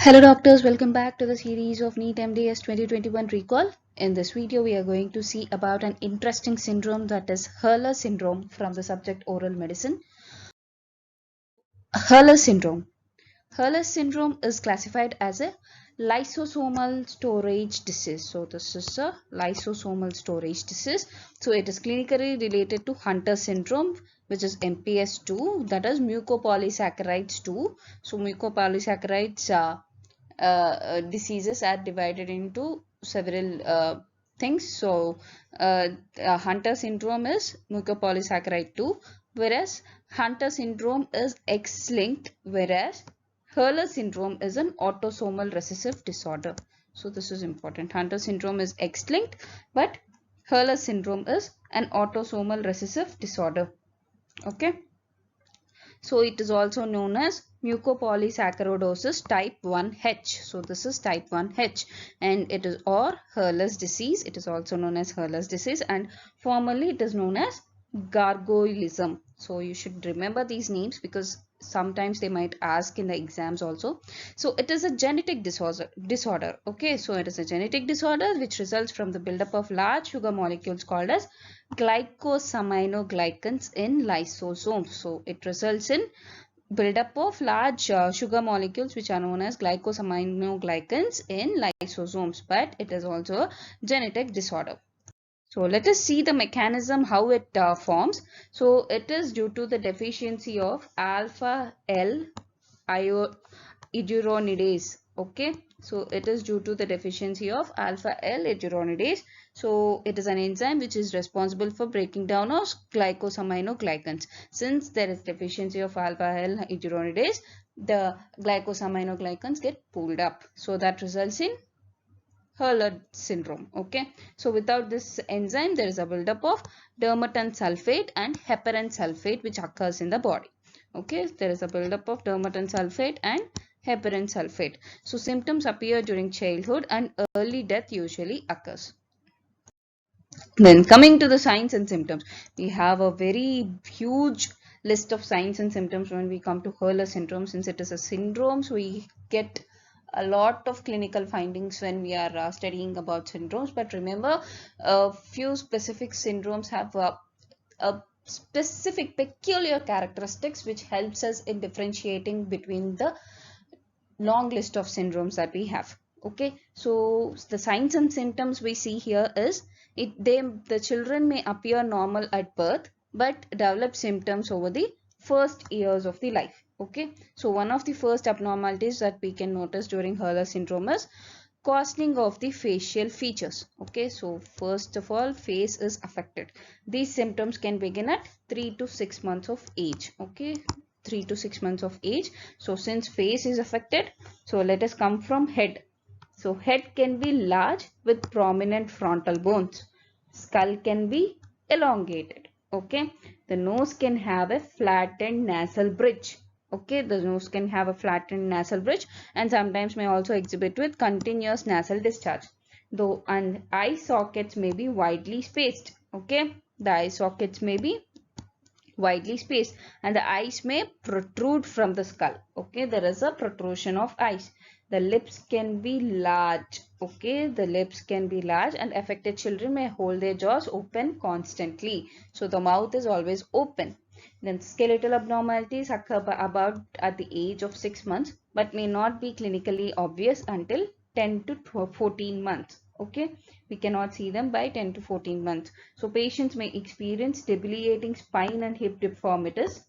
Hello doctors, welcome back to the series of NEET MDS 2021 Recall. In this video, we are going to see about an interesting syndrome, that is Hurler syndrome, from the subject oral medicine. Hurler syndrome. Hurler syndrome is classified as a lysosomal storage disease. So this is a lysosomal storage disease. So it is clinically related to Hunter syndrome, which is MPS 2, that is mucopolysaccharides 2. So mucopolysaccharides diseases are divided into several things. So Hunter syndrome is mucopolysaccharide 2, whereas Hunter syndrome is X-linked, whereas Hurler syndrome is an autosomal recessive disorder. So this is important. Hunter syndrome is X-linked, but Hurler syndrome is an autosomal recessive disorder. Okay. So it is also known as mucopolysaccharidosis type 1H. So this is type 1H, and it is or Hurler's disease. It is also known as Hurler's disease, and formerly it is known as gargoylism. So you should remember these names because sometimes they might ask in the exams also. So it is a genetic disorder. Okay, so it is a genetic disorder which results from the buildup of large sugar molecules called as glycosaminoglycans in lysosomes. So it results in buildup of large sugar molecules which are known as glycosaminoglycans in lysosomes, but it is also a genetic disorder. So let us see the mechanism, how it forms. So it is due to the deficiency of alpha L iduronidase. Okay, so it is due to the deficiency of alpha L iduronidase. So it is an enzyme which is responsible for breaking down of glycosaminoglycans. Since there is deficiency of alpha L iduronidase, the glycosaminoglycans get pulled up. So that results in Hurler syndrome. Okay, so without this enzyme, there is a buildup of dermatan sulfate and heparan sulfate which occurs in the body. Okay, there is a buildup of dermatan sulfate and heparan sulfate. So symptoms appear during childhood and early death usually occurs. Then coming to the signs and symptoms, we have a very huge list of signs and symptoms when we come to Hurler syndrome. Since it is a syndrome, so we get a lot of clinical findings when we are studying about syndromes. But remember, a few specific syndromes have a specific peculiar characteristics which helps us in differentiating between the long list of syndromes that we have. Okay, so the signs and symptoms we see here is the children may appear normal at birth but develop symptoms over the first years of the life. Okay, so one of the first abnormalities that we can notice during Hurler syndrome is coarsening of the facial features. Okay, so first of all, face is affected. These symptoms can begin at 3 to 6 months of age. Okay, 3 to 6 months of age. So since face is affected, so let us come from head. So head can be large with prominent frontal bones. Skull can be elongated. Okay, the nose can have a flattened nasal bridge. Okay, the nose can have a flattened nasal bridge and sometimes may also exhibit with continuous nasal discharge. Though, and eye sockets may be widely spaced. Okay, the eye sockets may be widely spaced and the eyes may protrude from the skull. Okay, there is a protrusion of eyes. The lips can be large. Okay, the lips can be large and affected children may hold their jaws open constantly. So the mouth is always open. Then skeletal abnormalities occur about at the age of 6 months but may not be clinically obvious until 10 to 14 months. Okay, we cannot see them by 10 to 14 months. So patients may experience debilitating spine and hip deformities,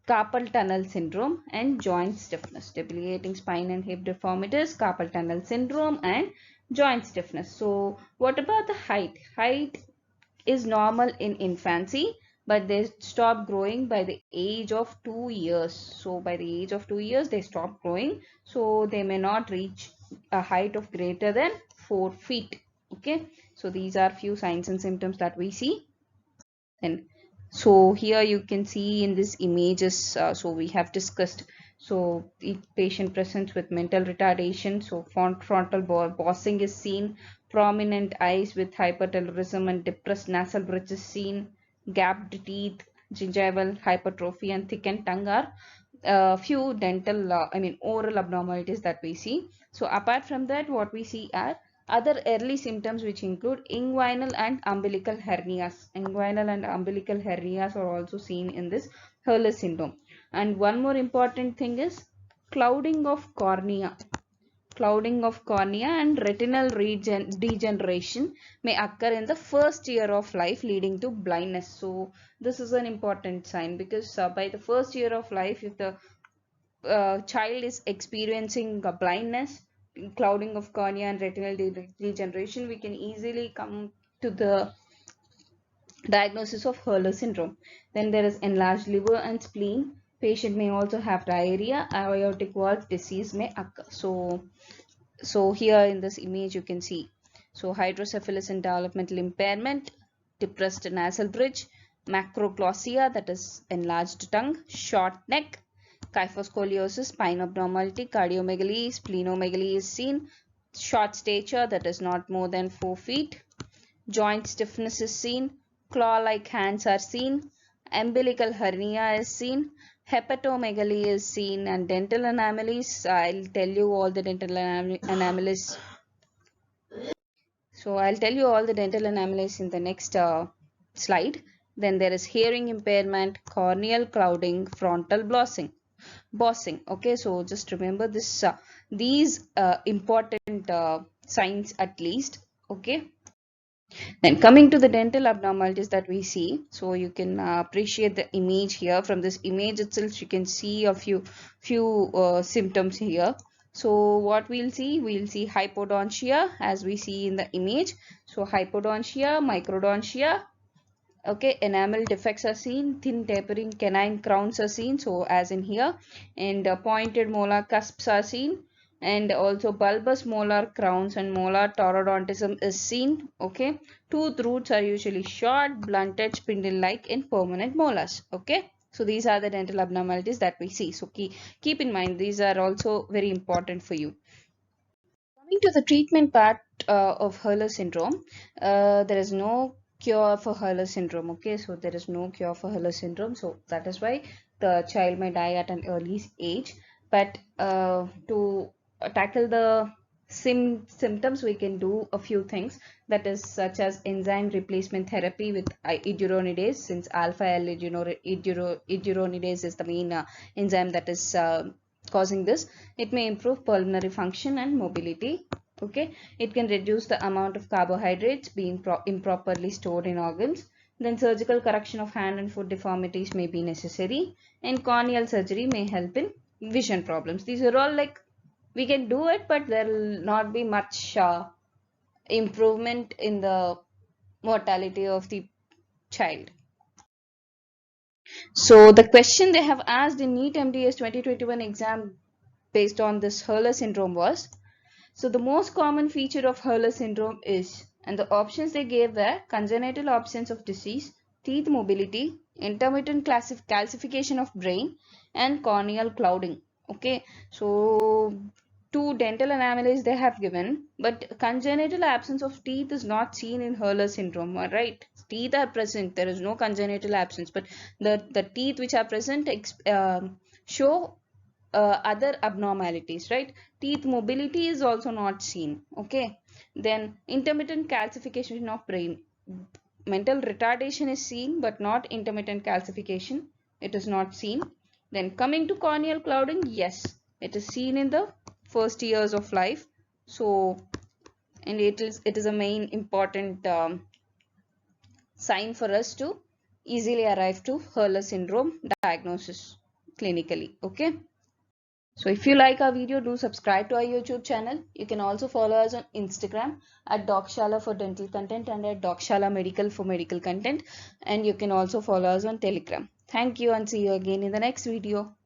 carpal tunnel syndrome and joint stiffness. Debilitating spine and hip deformities, carpal tunnel syndrome and joint stiffness. So what about the height? Height is normal in infancy, but they stop growing by the age of 2 years. So by the age of 2 years they stop growing, so they may not reach a height of greater than 4 feet. Okay, so these are few signs and symptoms that we see. And so here you can see in this images, so we have discussed, so the patient presents with mental retardation, so frontal bossing is seen, prominent eyes with hypertelorism and depressed nasal bridge is seen, gapped teeth, gingival hypertrophy and thickened tongue are few dental, oral abnormalities that we see. So apart from that, what we see are other early symptoms which include inguinal and umbilical hernias. Inguinal and umbilical hernias are also seen in this Hurler syndrome. And one more important thing is clouding of cornea. Clouding of cornea and retinal degeneration may occur in the first year of life, leading to blindness. So this is an important sign, because by the first year of life, if the child is experiencing blindness, clouding of cornea and retinal degeneration, we can easily come to the diagnosis of Hurler syndrome. Then there is enlarged liver and spleen. Patient may also have diarrhea. Aortic valve disease may occur. So here in this image you can see, so hydrocephalus and developmental impairment, depressed nasal bridge, macroglossia, that is enlarged tongue, short neck, kyphoscoliosis, spine abnormality, cardiomegaly, splenomegaly is seen, short stature, that is not more than 4 feet, joint stiffness is seen, claw-like hands are seen, umbilical hernia is seen, hepatomegaly is seen, and dental anomalies. I'll tell you all the dental anomalies. So I'll tell you all the dental anomalies in the next slide. Then there is hearing impairment, corneal clouding, frontal bossing. Okay, so just remember this, these important signs at least. Okay. Then coming to the dental abnormalities that we see, so you can appreciate the image here. From this image itself, you can see a few symptoms here. So what we'll see hypodontia, as we see in the image. So hypodontia, microdontia. Okay, enamel defects are seen, thin tapering canine crowns are seen, so as in here, and pointed molar cusps are seen, and also bulbous molar crowns and molar taurodontism is seen. Okay, tooth roots are usually short, blunted, spindle-like in permanent molars. Okay, so these are the dental abnormalities that we see. So keep in mind, these are also very important for you. Coming to the treatment part of Hurler syndrome, there is no cure for Hurler syndrome. Okay, so there is no cure for Hurler syndrome. So that is why the child may die at an early age. But to tackle the symptoms, we can do a few things. That is such as enzyme replacement therapy with iduronidase, since alpha L iduronidase is the main enzyme that is causing this. It may improve pulmonary function and mobility. Okay, it can reduce the amount of carbohydrates being improperly stored in organs. Then surgical correction of hand and foot deformities may be necessary, and corneal surgery may help in vision problems. These are all like, we can do it, but there will not be much improvement in the mortality of the child. So the question they have asked in NEET MDS 2021 exam based on this Hurler syndrome was, so the most common feature of Hurler syndrome is, and the options they gave were congenital absence of disease, teeth mobility, intermittent calcification of brain, and corneal clouding. Okay, so two dental anomalies they have given, but congenital absence of teeth is not seen in Hurler syndrome, right? Teeth are present, there is no congenital absence, but the teeth which are present show other abnormalities, right? Teeth mobility is also not seen. Okay, then intermittent calcification of brain, mental retardation is seen but not intermittent calcification, it is not seen. Then coming to corneal clouding, yes, it is seen in the first years of life. So, and it is a main important sign for us to easily arrive to Hurler syndrome diagnosis clinically. Okay, so if you like our video, do subscribe to our YouTube channel. You can also follow us on Instagram at Docshala for dental content and at Docshala Medical for medical content. And you can also follow us on Telegram. Thank you and see you again in the next video.